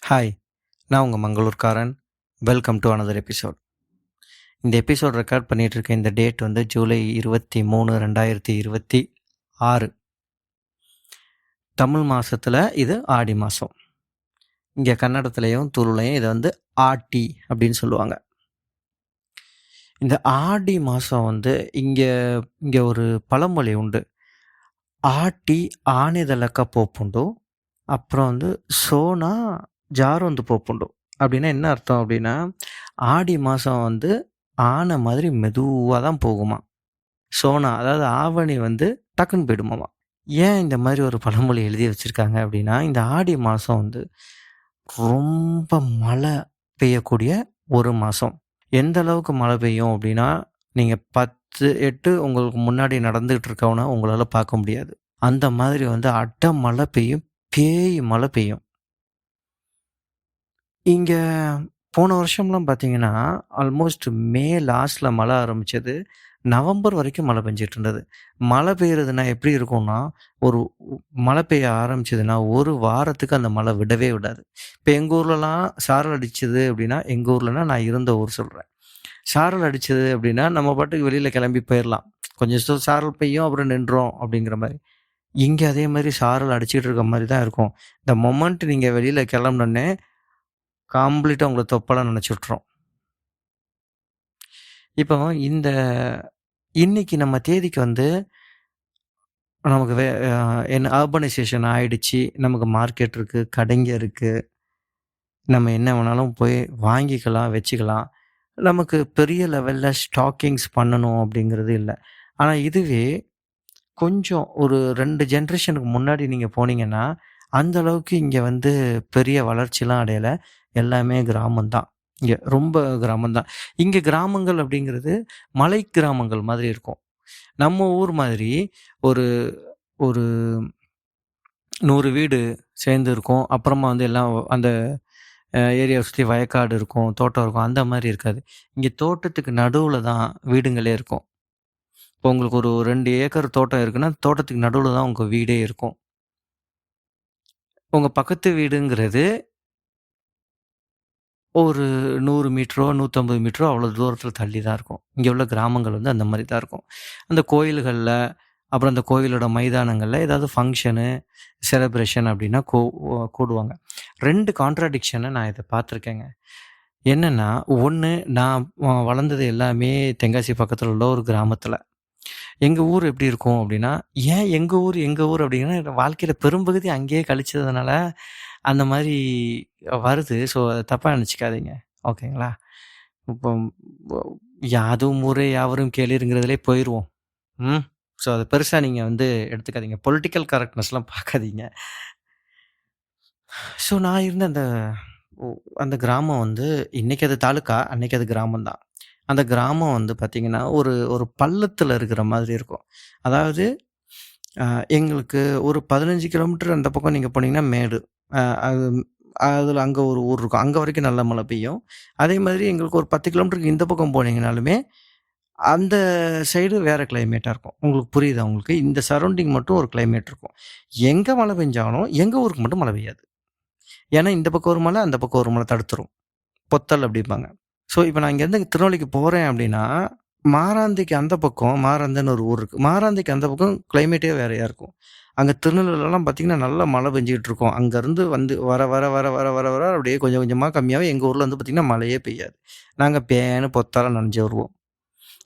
Hi, நான் உங்கள் மங்களூர்காரன். Welcome to another episode. இந்த எபிசோட் ரெக்கார்ட் பண்ணிகிட்டு இருக்க இந்த டேட் வந்து ஜூலை 23, 2026. தமிழ் மாதத்தில் இது ஆடி மாதம். இங்கே கன்னடத்துலேயும் துளுலையும் இதை வந்து ஆட்டி அப்படின்னு சொல்லுவாங்க. இந்த ஆடி மாதம் வந்து இங்கே இங்கே ஒரு பழமொழி உண்டு. ஆட்டி ஆணிதழக்க போப்புண்டு, அப்புறம் வந்து சோனா ஜாரொந்து போப்புண்டு. அப்படின்னா என்ன அர்த்தம் அப்படின்னா, ஆடி மாதம் வந்து ஆனை மாதிரி மெதுவாக தான் போகுமா. சோனா அதாவது ஆவணி வந்து டக்குன்னு போயிடுமாமா. ஏன் இந்த மாதிரி ஒரு பழமொழி எழுதி வச்சுருக்காங்க அப்படின்னா, இந்த ஆடி மாதம் வந்து ரொம்ப மழை பெய்யக்கூடிய ஒரு மாதம். எந்த அளவுக்கு மழை பெய்யும் அப்படின்னா, நீங்கள் 10, 8 உங்களுக்கு முன்னாடி நடந்துகிட்டு இருக்கவன உங்களால் பார்க்க முடியாது. அந்த மாதிரி வந்து அட மழை பெய்யும், பேய் மழை பெய்யும். இங்கே போன வருஷம்லாம் பார்த்தீங்கன்னா, ஆல்மோஸ்ட் மே லாஸ்ட்டில் மழை ஆரம்பிச்சது. நவம்பர் வரைக்கும் மழை பெஞ்சிட்டு இருந்தது. மழை பெய்யறதுனா எப்படி இருக்கும்னா, ஒரு மழை பெய்ய ஆரம்பிச்சதுன்னா, ஒரு வாரத்துக்கு அந்த மழை விடவே விடாது. இப்போ எங்கள் ஊர்லலாம் சாரல் அடிச்சது அப்படின்னா, எங்கள் ஊர்லனா நான் இருந்த ஊர் சொல்கிறேன். சாரல் அடிச்சது அப்படின்னா, நம்ம பாட்டுக்கு வெளியில் கிளம்பி போயிடலாம். கொஞ்சம் சாரல் பெய்யும், அப்புறம் நின்றோம் அப்படிங்கிற மாரி. இங்கே அதே மாதிரி சாரல் அடிச்சிட்டு இருக்க மாதிரி தான் இருக்கும். இந்த மொமெண்ட் நீங்கள் வெளியில் கிளம்புனோன்னே கம்ப்ளீட்டாக உங்களை தொப்பலாம் நினச்சி விட்ரும். இப்போ இந்த இன்னைக்கு நம்ம தேதிக்கு வந்து நமக்கு என்ன அர்பனைசேஷன் ஆயிடுச்சு. நமக்கு மார்க்கெட் இருக்குது, கடைங்க இருக்குது. நம்ம என்ன வேணாலும் போய் வாங்கிக்கலாம், வச்சுக்கலாம். நமக்கு பெரிய லெவலில் ஸ்டாக்கிங்ஸ் பண்ணணும் அப்படிங்கிறது இல்லை. ஆனால் இதுவே கொஞ்சம் ஒரு 2 ஜென்ரேஷனுக்கு முன்னாடி நீங்கள் போனீங்கன்னா, அந்த அளவுக்கு இங்கே வந்து பெரிய வளர்ச்சிலாம் அடையலை. எல்லாமே கிராமம் தான். இங்கே ரொம்ப கிராமம் தான். இங்கே கிராமங்கள் அப்படிங்கிறது மலை கிராமங்கள் மாதிரி இருக்கும். நம்ம ஊர் மாதிரி ஒரு ஒரு 100 வீடு சேர்ந்து இருக்கும். அப்புறமா வந்து எல்லாம் அந்த ஏரியாவை சுற்றி வயக்காடு இருக்கும், தோட்டம் இருக்கும். அந்த மாதிரி இருக்காது. இங்கே தோட்டத்துக்கு நடுவில் தான் வீடுங்களே இருக்கும். இப்போ உங்களுக்கு ஒரு 2 ஏக்கர் தோட்டம் இருக்குன்னா, தோட்டத்துக்கு நடுவில் தான் உங்கள் வீடே இருக்கும். உங்கள் பக்கத்து வீடுங்கிறது ஒரு 100 மீட்டரோ, 150 மீட்டரோ அவ்வளோ தூரத்தில் தள்ளி தான் இருக்கும். இங்கே உள்ள கிராமங்கள் வந்து அந்த மாதிரி தான் இருக்கும். அந்த கோயில்களில், அப்புறம் அந்த கோயிலோட மைதானங்களில் ஏதாவது ஃபங்க்ஷனு, செலிப்ரேஷன் அப்படின்னா கூடுவாங்க. 2 கான்ட்ராடிக்ஷனை நான் இதை பார்த்துருக்கேங்க. என்னென்னா, ஒன்று நான் வளர்ந்தது எல்லாமே தென்காசி பக்கத்தில் உள்ள ஒரு கிராமத்தில். எங்கள் ஊர் எப்படி இருக்கும் அப்படின்னா, ஏன் எங்கள் ஊர் அப்படின்னா, வாழ்க்கையில் பெரும்பகுதி அங்கேயே கழிச்சதுனால அந்த மாதிரி வருது. ஸோ அதை தப்பாக நினச்சிக்காதீங்க, ஓகேங்களா? இப்போ யாதும் ஊரே யாவரும் கேளிருங்கிறதுலே போயிடுவோம். ஸோ அதை பெருசாக நீங்கள் வந்து எடுத்துக்காதீங்க. பொலிட்டிக்கல் கரெக்ட்னஸ்லாம் பார்க்காதீங்க. ஸோ நான் இருந்த அந்த கிராமம் வந்து இன்றைக்கி அது தாலுக்கா, அன்றைக்கி அது கிராமம் தான். அந்த கிராமம் வந்து பார்த்திங்கன்னா ஒரு ஒரு பள்ளத்தில் இருக்கிற மாதிரி இருக்கும். அதாவது எங்களுக்கு ஒரு 15 கிலோமீட்டர் அந்த பக்கம் நீங்கள் போனீங்கன்னா மேடு. அது அதில் அங்கே ஒரு ஊர் இருக்கும். அங்கே வரைக்கும் நல்ல மழை பெய்யும். அதே மாதிரி எங்களுக்கு ஒரு 10 கிலோமீட்டருக்கு இந்த பக்கம் போனீங்கனாலுமே அந்த சைடு வேறு கிளைமேட்டாக இருக்கும். உங்களுக்கு புரியுதா உங்களுக்கு? இந்த சரௌண்டிங் மட்டும் ஒரு கிளைமேட் இருக்கும். எங்கே மழை பெஞ்சாலும் எங்கள் ஊருக்கு மட்டும் மழை பெய்யாது. ஏன்னா இந்த பக்கம் ஒரு மழை, அந்த பக்கம் ஒரு மழை தடுத்துரும். பொத்தல் அப்படிம்பாங்க. ஸோ இப்போ நான் இங்கேருந்து திருநெல்வேலிக்கு போகிறேன் அப்படின்னா, மாராந்திக்கு அந்த பக்கம் மாராந்தன்னு ஒரு ஊர் இருக்குது. மாராந்திக்கு அந்த பக்கம் கிளைமேட்டே வேறையாக இருக்கும். அங்கே திருநெல்வேலிலாம் பார்த்திங்கன்னா நல்லா மழை பெஞ்சிக்கிட்டு இருக்கும். அங்கேருந்து வந்து வர வர வர வர வர வர அப்படியே கொஞ்சம் கொஞ்சமாக கம்மியாகவே எங்கள் ஊரில் வந்து பார்த்திங்கன்னா மழையே பெய்யாது. நாங்கள் பேன்னு பொத்தாலாம் நனைஞ்சு வருவோம்.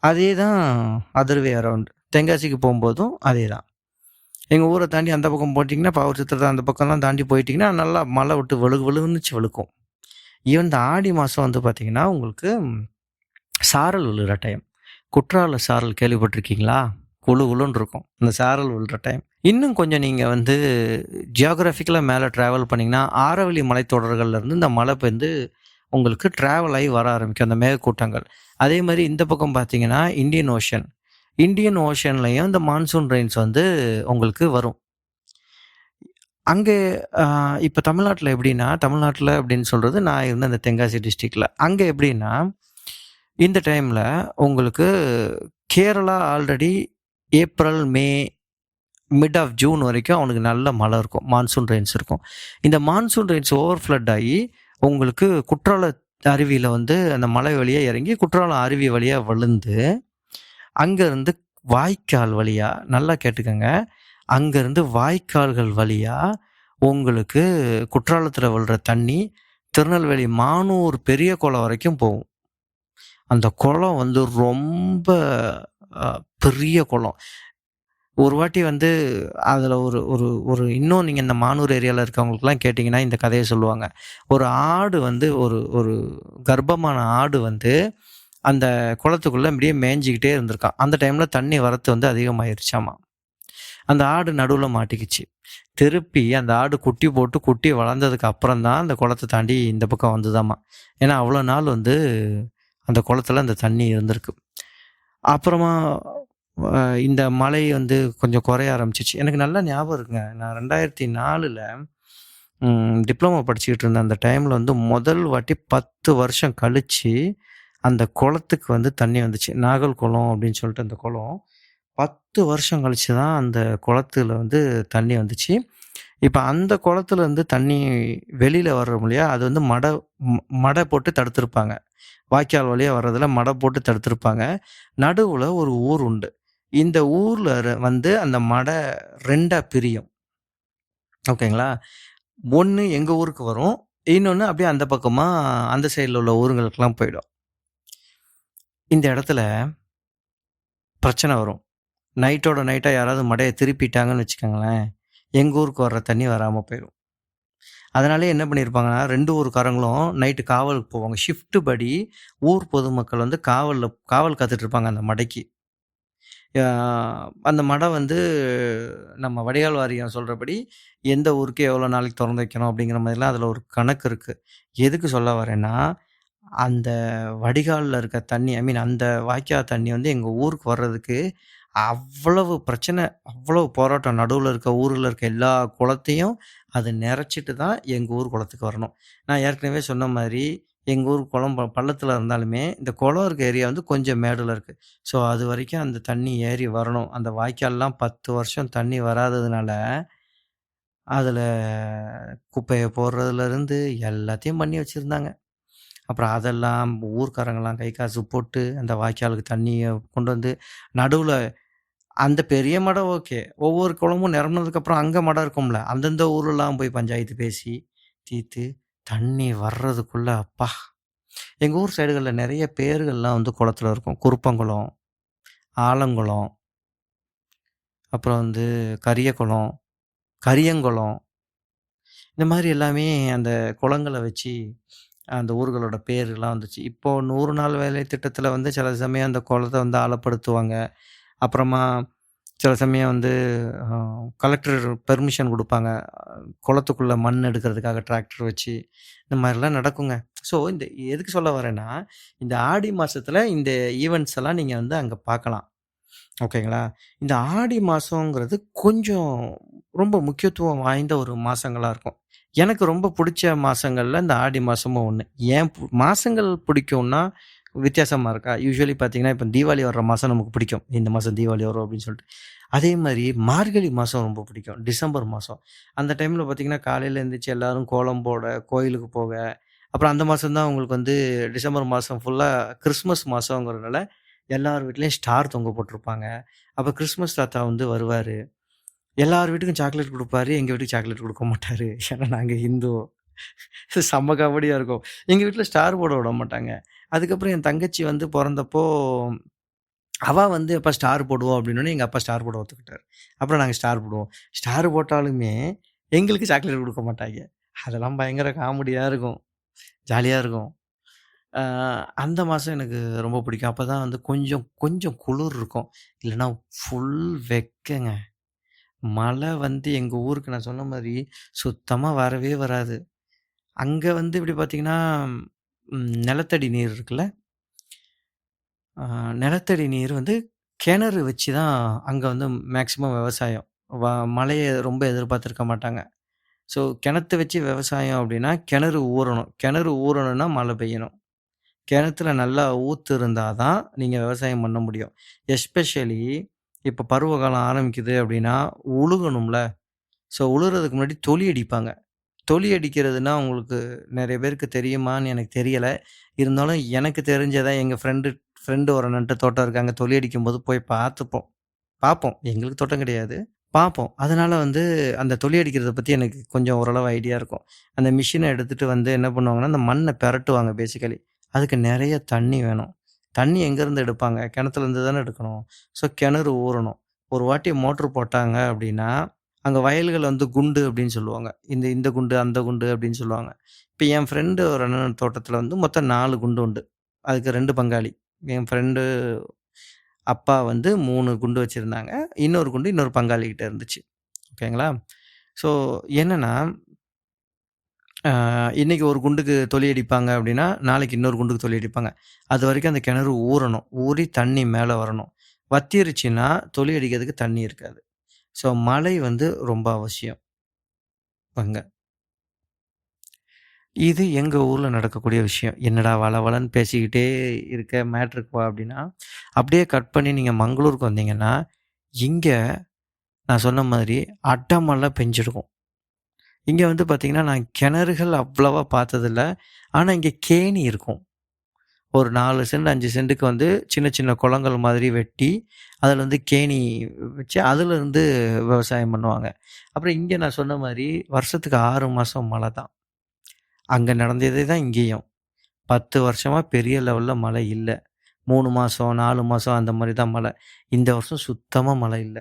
அதே தான் அதர் வே அரவுண்ட். தென்காசிக்கு போகும்போதும் அதே தான். எங்கள் ஊரை தாண்டி அந்த பக்கம் போட்டிங்கன்னா, பவர் சித்திரத்தை அந்த பக்கம்லாம் தாண்டி போயிட்டிங்கன்னா நல்லா மழை விட்டு வெளுன்னுச்சு வெளுக்கும். ஈவன் இந்த ஆடி மாதம் வந்து பார்த்திங்கன்னா உங்களுக்கு சாரல் விழுகிற டைம். குற்றால சாரல் கேள்விப்பட்டிருக்கீங்களா? குழு குழுன்னு இருக்கும் அந்த சாரல் விழுற டைம். இன்னும் கொஞ்சம் நீங்கள் வந்து ஜியோகிராஃபிக்கலாக மேலே ட்ராவல் பண்ணிங்கன்னா, ஆரவல்லி மலைத்தொடர்கள்லேருந்து இந்த மழை பெய்ந்து உங்களுக்கு ட்ராவல் ஆகி வர ஆரம்பிக்கும் அந்த மேகக்கூட்டங்கள். அதே மாதிரி இந்த பக்கம் பார்த்தீங்கன்னா இந்தியன் ஓஷன்லேயும் இந்த மான்சூன் ரெயின்ஸ் வந்து உங்களுக்கு வரும். அங்கே இப்போ தமிழ்நாட்டில் எப்படின்னா, தமிழ்நாட்டில் அப்படின்னு சொல்கிறது நான் இருந்த அந்த தென்காசி டிஸ்ட்ரிக்டில். அங்கே எப்படின்னா, இந்த டைமில் உங்களுக்கு Kerala already April, mid of June வரைக்கும் அவனுக்கு நல்ல மழை இருக்கும். மான்சூன் ரெயின்ஸ் இருக்கும். இந்த மான்சூன் ரெயின்ஸ் ஓவர் ஃப்ளட் ஆகி உங்களுக்கு குற்றால அருவியில வந்து அந்த மலை வழியா இறங்கி குற்றாலம் அருவி வழியா விழுந்து, அங்கேருந்து வாய்க்கால் வழியா நல்லா கேட்டுக்கங்க. அங்கேருந்து வாய்க்கால்கள் வழியா உங்களுக்கு குற்றாலத்துல விழுற தண்ணி திருநெல்வேலி மானூர் பெரிய குளம் வரைக்கும் போகும். அந்த குளம் வந்து ரொம்ப பெரிய குளம். ஒரு வாட்டி வந்து அதில் ஒரு ஒரு ஒரு இன்னும் நீங்கள் இந்த மானூர் ஏரியாவில் இருக்கவங்களுக்குலாம் கேட்டிங்கன்னா இந்த கதையை சொல்லுவாங்க. ஒரு ஆடு வந்து ஒரு ஒரு கர்ப்பமான ஆடு வந்து அந்த குளத்துக்குள்ளே அப்படியே மேய்ஞ்சிக்கிட்டே இருந்திருக்கான். அந்த டைமில் தண்ணி வரத்து வந்து அதிகமாயிருச்சாமா. அந்த ஆடு நடுவில் மாட்டிக்கிச்சு. திருப்பி அந்த ஆடு குட்டி போட்டு குட்டி வளர்ந்ததுக்கு அப்புறம் தான் அந்த குளத்தை தாண்டி இந்த பக்கம் வந்துதாம்மா. ஏன்னா அவ்வளோ நாள் வந்து அந்த குளத்துல அந்த தண்ணி இருந்திருக்கு. அப்புறமா இந்த மழை வந்து கொஞ்சம் குறைய ஆரம்பிச்சிச்சு. எனக்கு நல்லா ஞாபகம் இருக்குங்க. நான் 2004ல் டிப்ளமோ படிச்சுக்கிட்டு இருந்தேன். அந்த டைமில் வந்து முதல் வாட்டி 10 வருஷம் கழிச்சு அந்த குளத்துக்கு வந்து தண்ணி வந்துச்சு. நாகல் குளம் அப்படின்னு சொல்லிட்டு அந்த குளம் 10 வருஷம் கழிச்சு தான் அந்த குளத்துல வந்து தண்ணி வந்துச்சு. இப்போ அந்த குளத்துல இருந்து தண்ணி வெளியில் வர்றோம் இல்லையா, அது வந்து மடை போட்டு தடுத்திருப்பாங்க. வாய்க்கால் வழியா வர்றதுல மடை போட்டு தடுத்திருப்பாங்க. நடுவில் ஒரு ஊர் உண்டு. இந்த ஊரில் வந்து அந்த மடை 2ஆ பிரியும். ஓகேங்களா? ஒன்று எங்கள் ஊருக்கு வரும், இன்னொன்று அப்படியே அந்த பக்கமாக அந்த சைடில் உள்ள ஊருங்களுக்கெல்லாம் போயிடும். இந்த இடத்துல பிரச்சனை வரும். நைட்டோட நைட்டாக யாராவது மடையை திருப்பிட்டாங்கன்னு வச்சுக்கோங்களேன், எங்கள் ஊருக்கு வர்ற தண்ணி வராமல் போயிடும். அதனாலே என்ன பண்ணியிருப்பாங்கன்னா 2 ஊருக்காரங்களும் நைட்டு காவலுக்கு போவாங்க. ஷிஃப்ட்டு படி ஊர் பொதுமக்கள் வந்து காவல் காத்துட்டு இருப்பாங்க அந்த மடைக்கு. அந்த மடை வந்து நம்ம வடிகால் வாரியம் சொல்கிறபடி எந்த ஊருக்கு எவ்வளோ நாளைக்கு திறந்து வைக்கணும் அப்படிங்கிற மாதிரிலாம் அதில் ஒரு கணக்கு இருக்குது. எதுக்கு சொல்ல வரேன்னா, அந்த வடிகாலில் இருக்க தண்ணி அந்த வாய்க்கால் தண்ணி வந்து எங்கள் ஊருக்கு வர்றதுக்கு அவ்வளவு பிரச்சனை, அவ்வளவு போராட்டம். நடுவில் இருக்க ஊரில் இருக்க எல்லா குளத்தையும் அது நிறச்சிட்டு தான் எங்கள் ஊர் குளத்துக்கு வரணும். நான் ஏற்கனவே சொன்ன மாதிரி எங்கள் ஊர் குளம் பள்ளத்தில் இருந்தாலுமே இந்த குளம் இருக்க ஏரியா வந்து கொஞ்சம் மேடில் இருக்குது. ஸோ அது வரைக்கும் அந்த தண்ணி ஏறி வரணும். அந்த வாய்க்கால்லாம் 10 வருஷம் தண்ணி வராததுனால அதில் குப்பையை போடுறதுலேருந்து எல்லாத்தையும் பண்ணி வச்சுருந்தாங்க. அப்புறம் அதெல்லாம் ஊர்க்காரங்கெல்லாம் கை காசு போட்டு அந்த வாய்க்காலுக்கு தண்ணியை கொண்டு வந்து நடுவில் அந்த பெரிய மடம் ஓகே. ஒவ்வொரு குளமும் நிரம்புனதுக்கப்புறம் அங்கே மடம் இருக்கும்ல, அந்தந்த ஊர்லலாம் போய் பஞ்சாயத்து பேசி தீர்த்து தண்ணி வர்றதுக்குள்ள அப்பா! எங்கள் ஊர் சைடுகளில் நிறைய பேர்கள்லாம் வந்து குளத்துல இருக்கும். குருப்பங்குளம், ஆலங்குளம், அப்புறம் வந்து கரியகுளம், கரியங்குளம், இந்த மாதிரி எல்லாமே அந்த குளங்களை வச்சு அந்த ஊர்களோட பேர்லாம் வந்துச்சு. இப்போது 100 நாள் வேலை திட்டத்தில் வந்து சில சமயம் அந்த குளத்தை வந்து ஆழப்படுத்துவாங்க. அப்புறமா சில சமயம் வந்து கலெக்டர் பெர்மிஷன் கொடுப்பாங்க. குளத்துக்குள்ளே மண் எடுக்கிறதுக்காக டிராக்டர் வச்சு இந்த மாதிரிலாம் நடக்குங்க. ஸோ இந்த எதுக்கு சொல்ல வரேன்னா, இந்த ஆடி மாதத்தில் இந்த ஈவெண்ட்ஸ் எல்லாம் நீங்கள் வந்து அங்கே பார்க்கலாம். ஓகேங்களா? இந்த ஆடி மாதங்கிறது கொஞ்சம் ரொம்ப முக்கியத்துவம் வாய்ந்த ஒரு மாதங்களாக இருக்கும். எனக்கு ரொம்ப பிடிச்ச மாதங்களில் இந்த ஆடி மாதமும் ஒன்று. ஏன் மாதங்கள் பிடிக்கும்னா வித்தியாசமாக இருக்கா? யூசுவலி பார்த்தீங்கன்னா, இப்போ தீபாவளி வர்ற மாதம் நமக்கு பிடிக்கும். இந்த மாதம் தீபாவளி வரும் அப்படின்னு சொல்லிட்டு. அதே மாதிரி மார்கழி மாதம் ரொம்ப பிடிக்கும். டிசம்பர் மாதம். அந்த டைமில் பார்த்தீங்கன்னா, காலையில் எழுந்திரிச்சு எல்லோரும் கோலம் போட, கோயிலுக்கு போக, அப்புறம் அந்த மாதம் தான் உங்களுக்கு வந்து டிசம்பர் மாதம் ஃபுல்லாக கிறிஸ்மஸ் மாதங்கிறதுனால எல்லார் வீட்லேயும் ஸ்டார் தொங்க போட்டிருப்பாங்க. அப்போ கிறிஸ்மஸ் தாத்தா வந்து வருவார். எல்லார் வீட்டுக்கும் சாக்லேட் கொடுப்பாரு. எங்கள் வீட்டுக்கு சாக்லேட் கொடுக்க மாட்டார். ஏன்னா நாங்கள் ஹிந்து. செம்ம காமெடியாக இருக்கும். எங்கள் வீட்டில் ஸ்டார் போட விட மாட்டாங்க. அதுக்கப்புறம் என் தங்கச்சி வந்து பிறந்தப்போ அவள் வந்து எப்போ ஸ்டார் போடுவோம் அப்படின்னோடனே எங்கள் அப்பா ஸ்டார் போட ஒத்துக்கிட்டார். அப்புறம் நாங்கள் ஸ்டார் போடுவோம். ஸ்டார் போட்டாலுமே எங்களுக்கு சாக்லேட் கொடுக்க மாட்டாங்க. அதெல்லாம் பயங்கர காமெடியாக இருக்கும். ஜாலியாக இருக்கும். அந்த மாதம் எனக்கு ரொம்ப பிடிக்கும். அப்போ தான் வந்து கொஞ்சம் கொஞ்சம் குளிர் இருக்கும். இல்லைன்னா ஃபுல் வெக்கங்க. மழை வந்து எங்கள் ஊருக்கு நான் சொன்ன மாதிரி சுத்தமாக வரவே வராது. அங்கே வந்து இப்படி பார்த்தீங்கன்னா, நிலத்தடி நீர் இருக்குல்ல, நிலத்தடி நீர் வந்து கிணறு வச்சு தான் அங்கே வந்து மேக்ஸிமம் விவசாயம். மழையை ரொம்ப எதிர்பார்த்துருக்க மாட்டாங்க. ஸோ கிணத்த வச்சு விவசாயம் அப்படின்னா கிணறு ஊறணும். கிணறு ஊறணும்னா மழை பெய்யணும். கிணத்துல நல்லா ஊற்று இருந்தால் தான் நீங்கள் விவசாயம் பண்ண முடியும். எஸ்பெஷலி இப்ப பருவகாலம் ஆரம்பிக்குது அப்படின்னா, உழுகணும்ல. ஸோ உழுறதுக்கு முன்னாடி தொளி அடிப்பாங்க. தொளி அடிக்கிறதுனா உங்களுக்கு நெறைய பேருக்கு தெரியுமான்னு எனக்கு தெரியல. இருந்தாலும் எனக்கு தெரிஞ்சத எங்க ஃப்ரெண்டு ஒரு அண்ணன்ட்ட தோட்டம் இருக்கு. அங்க தொளி அடிக்கும்போது போய் பார்த்துப்போம். பார்ப்போம். எங்களுக்கு தோட்டம் கிடையாது. பார்ப்போம். அதனால வந்து அந்த தொளி அடிக்கிறத பத்தி எனக்கு கொஞ்சம் ஓரளவு ஐடியா இருக்கும். அந்த மிஷின எடுத்துட்டு வந்து என்ன பண்ணுவாங்கன்னா, அந்த மண்ண பெரட்டுவாங்க பேசிக்கலி. அதுக்கு நெறைய தண்ணி வேணும். தண்ணி எங்கேருந்து எடுப்பாங்க? கிணத்துலேருந்து தானே எடுக்கணும். ஸோ கிணறு ஊறணும். ஒரு வாட்டி மோட்டர் போட்டாங்க அப்படின்னா, அங்க வயல்கள் வந்து குண்டு அப்படின்னு சொல்லுவாங்க. இந்த இந்த குண்டு, அந்த குண்டு அப்படின்னு சொல்லுவாங்க. இப்ப என் ஃப்ரெண்டு ஒரு அண்ணன் தோட்டத்தில வந்து மொத்தம் 4 குண்டு உண்டு. அதுக்கு 2 பங்காளி. என் ஃப்ரெண்டு அப்பா வந்து 3 குண்டு வச்சிருந்தாங்க. இன்னொரு குண்டு இன்னொரு பங்காளிகிட்ட இருந்துச்சு. ஓகேங்களா? ஸோ என்னன்னா, இன்னைக்கு ஒரு குண்டுக்கு தொளி அடிப்பாங்க அப்படின்னா, நாளைக்கு இன்னொரு குண்டுக்கு தொளி அடிப்பாங்க. அதுவரைக்கும் அந்த கிணறு ஊறணும். ஊறி தண்ணி மேல வரணும். வத்திருச்சுன்னா, தொளி அடிக்கிறதுக்கு தண்ணி இருக்காது. ஸோ மழை வந்து ரொம்ப அவசியம் அங்க. இது எங்க ஊர்ல நடக்கக்கூடிய விஷயம். என்னடா வளவளன்னு பேசிக்கிட்டே இருக்க மேட்ருக்கு வா அப்படின்னா, அப்படியே கட் பண்ணி நீங்க மங்களூருக்கு வந்தீங்கன்னா, இங்க நான் சொன்ன மாதிரி அடமழை பெஞ்சிருக்கும். இங்க வந்து பார்த்தீங்கன்னா, நான் கிணறுகள் அவ்வளவா பார்த்ததில்ல. ஆனா இங்க கேணி இருக்கும். ஒரு 4 சென்ட் 5 சென்ட்டுக்கு வந்து சின்ன சின்ன குளங்கள் மாதிரி வெட்டி, அதில வந்து கேணி வச்சு அதிலருந்து விவசாயம் பண்ணுவாங்க. அப்புறம் இங்க நான் சொன்ன மாரி வருஷத்துக்கு 6 மாசம் மழை தான். அங்க நடந்ததே தான் இங்கேயும். 10 வருஷமா பெரிய லெவல்ல மழை இல்ல. 3 மாசம், 4 மாசம் அந்த மாரி தான் மழை. இந்த வருஷம் சுத்தமா மழை இல்ல.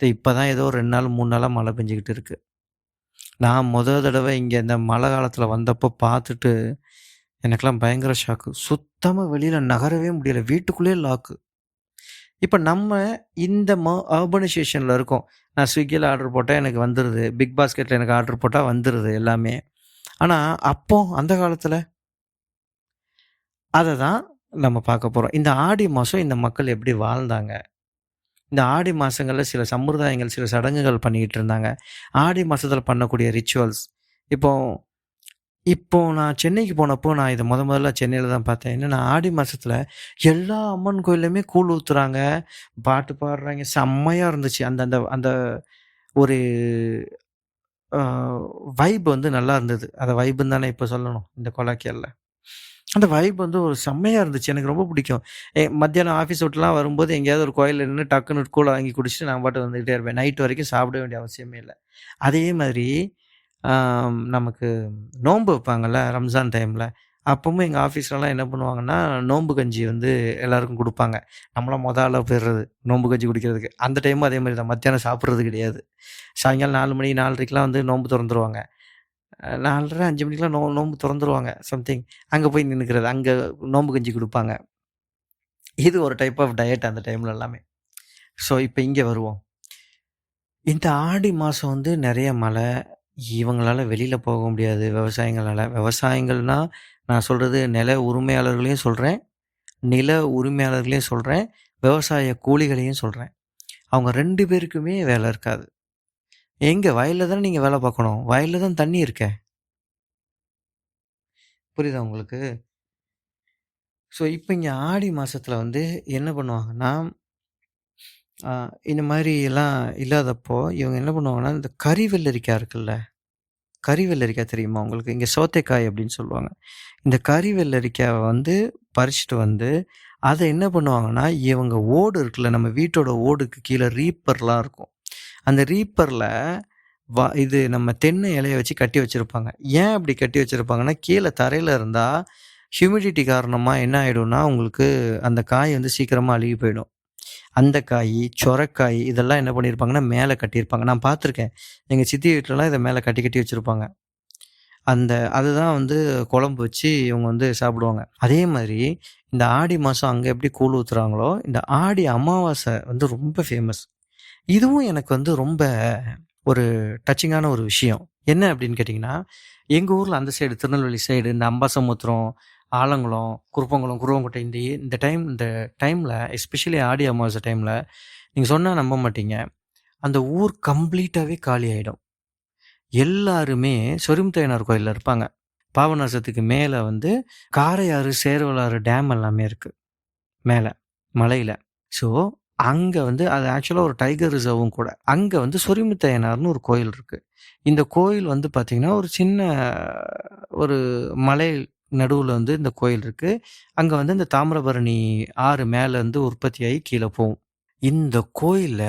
இப்ப தான் ஏதோ 2 நாள், 3 நாளா மழை பெஞ்சுகிட்டு இருக்கு. நான் தடவ இங்க இந்த மழை காலத்துல வந்தப்போ பார்த்துட்டு, எனக்கெல்லாம் பயங்கர ஷாக்கு. சுத்தமா வெளியில நகரவே முடியல. வீட்டுக்குள்ளேயே லாக்கு. இப்ப நம்ம இந்த அர்பனைசேஷன்ல இருக்கோம். நான் Swiggyல ஆர்டர் போட்டா எனக்கு வந்துருது. பிக் பாஸ்கெட்ல எனக்கு ஆர்டர் போட்டா வந்துருது எல்லாமே. ஆனா, அப்போ அந்த காலத்துல அத தான் நம்ம பார்க்க போறோம். இந்த ஆடி மாசம் இந்த மக்கள் எப்படி வாழ்ந்தாங்க? இந்த ஆடி மாசங்கள்ல சில சம்பிரதாயங்கள், சில சடங்குகள் பண்ணிக்கிட்டு இருந்தாங்க. ஆடி மாசத்துல பண்ணக்கூடிய ரிச்சுவல்ஸ். இப்போ இப்போ நான் சென்னைக்கு போனப்போ, நான் இத மொதல்ல சென்னையில தான் பார்த்தேன். என்னன்னா ஆடி மாசத்துல எல்லா அம்மன் கோயில்லயுமே கூழ் ஊத்துறாங்க, பாட்டு பாடுறாங்க. செம்மையா இருந்துச்சு. அந்த அந்த அந்த ஒரு அ வைப் வந்து நல்லா இருந்தது. அத வைப்ன்னு தானே இப்ப சொல்லணும், இந்த கொலாக்கியல்ல. அந்த வைப் வந்து ஒரு செம்மையா இருந்துச்சு. எனக்கு ரொம்ப பிடிக்கும். மத்தியானம் ஆஃபீஸ் விட்டுலாம் வரும்போது எங்கேயாவது ஒரு கோயில்ல நின்னு டக்குனு கூழ வாங்கி குடிச்சுட்டு நான் பாட்டுக்கு வந்துகிட்டே இருப்பேன். நைட் வரைக்கும் சாப்பிட வேண்டிய அவசியமே இல்ல. அதே மாதிரி நமக்கு நோன்பு வைப்பாங்கல்ல ரம்ஜான் டைம்ல. அப்பவும் எங்க ஆஃபீஸ்லலாம் என்ன பண்ணுவாங்கன்னா, நோன்பு கஞ்சி வந்து எல்லாருக்கும் குடுப்பாங்க. நம்மலாம் ஆளா போயிறது நோன்பு கஞ்சி குடிக்கிறதுக்கு. அந்த டைமும் அதே மாரி தான். மத்தியானம் சாப்பிடுறது கிடையாது. சாயங்காலம் 4 மணி 4:30க்கெல்லாம் வந்து நோன்பு தொறந்துருவாங்க. 4:30, 5 மணிக்கெல்லாம் நோன்பு தொறந்துருவாங்க சம்திங். அங்க போய் நின்னுக்கிறது. அங்க நோன்பு கஞ்சி குடுப்பாங்க. இது ஒரு டைப் ஆஃப் டயட் அந்த டைம்ல எல்லாமே. ஸோ இப்ப இங்க வருவோம். இந்த ஆடி மாசம் வந்து நெறைய மழை. இவங்களால வெளியில போக முடியாது விவசாயிங்களால. விவசாயிங்கள்னா நான் சொல்றது நில உரிமையாளர்களையும் சொல்றேன், நில உரிமையாளர்களையும் சொல்றேன், விவசாய கூலிகளையும் சொல்றேன். அவங்க 2 பேருக்குமே வேலை இருக்காது. எங்க வயல்ல தானே நீங்க வேலை பார்க்கணும். வயல்ல தான் தண்ணி இருக்கே. புரியுதா உங்களுக்கு? ஸோ, இப்ப இங்க ஆடி மாசத்துல வந்து என்ன பண்ணுவாங்கன்னா, அ இந்த மாரி எல்லாம் இல்லாதப்போ, இவங்க என்ன பண்ணுவாங்கன்னா, இந்த கறி வெள்ளரிக்காய் இருக்குல்ல, கறி வெள்ளரிக்காய் தெரியுமா உங்களுக்கு? இங்க சோத்தைக்காய் அப்படின்னு சொல்லுவாங்க. இந்த கறி வெள்ளரிக்காவ வந்து பறிச்சுட்டு வந்து, அத என்ன பண்ணுவாங்கன்னா, இவங்க ஓடு இருக்குல்ல, நம்ம வீட்டோட ஓடுக்கு கீழ ரீப்பர்லாம் இருக்கும். அந்த ரீப்பர்ல இது நம்ம தென்னை இலைய வச்சு கட்டி வச்சிருப்பாங்க. ஏன் அப்படி கட்டி வச்சிருப்பாங்கன்னா, கீழ தரையில இருந்தா, ஹியூமிடிட்டி காரணமா என்ன ஆயிடும்னா, உங்களுக்கு அந்த காய் வந்து சீக்கிரமா அழுகி போயிடும். அந்த காயி, சொரக்காய் இதெல்லாம் என்ன பண்ணியிருப்பாங்கன்னா, மேல கட்டியிருப்பாங்க. நான் பார்த்துருக்கேன். எங்க சித்தி வீட்லலாம் இத மேல கட்டி கட்டி வச்சிருப்பாங்க. அதுதான் வந்து குழம்பு வச்சு இவங்க வந்து சாப்பிடுவாங்க. அதே மாதிரி இந்த ஆடி மாசம் அங்க எப்படி கூழ் ஊத்துறாங்களோ, இந்த ஆடி அமாவாசை வந்து ரொம்ப ஃபேமஸ். இதுவும் எனக்கு வந்து ரொம்ப ஒரு டச்சிங்கான ஒரு விஷயம். என்ன அப்படின்னு கேட்டிங்கன்னா, எங்க ஊர்ல அந்த சைடு திருநெல்வேலி சைடு இந்த அம்பாசமுத்திரம், ஆலங்குளம், குருப்பங்குளம், குருவன்குட்டை இந்த டைம்ல எஸ்பெஷலி ஆடி அமாவாசை டைம்ல நீங்க சொன்னா நம்ப மாட்டீங்க. அந்த ஊர் கம்ப்ளீட்டாவே காலி ஆயிடும். எல்லாருமே சொரிமுத்தையனார் கோயில்ல இருப்பாங்க. பாபநாசத்துக்கு மேல வந்து காரையாறு, சேர்வலாறு டேம் எல்லாமே இருக்கு. மேல மலையில. ஸோ அங்க வந்து அது ஆக்சுவலா ஒரு டைகர் ரிசர்வும் கூட. அங்க வந்து சொரிமுத்தையனார்ன்னு ஒரு கோயில் இருக்கு. இந்த கோயில் வந்து பார்த்தீங்கன்னா, ஒரு சின்ன ஒரு மலை நடுவுல வந்து இந்த கோயில் இருக்கு. அங்க வந்து இந்த தாமிரபரணி ஆறு மேலருந்து உற்பத்தியாகி கீழ போகும். இந்த கோயில்ல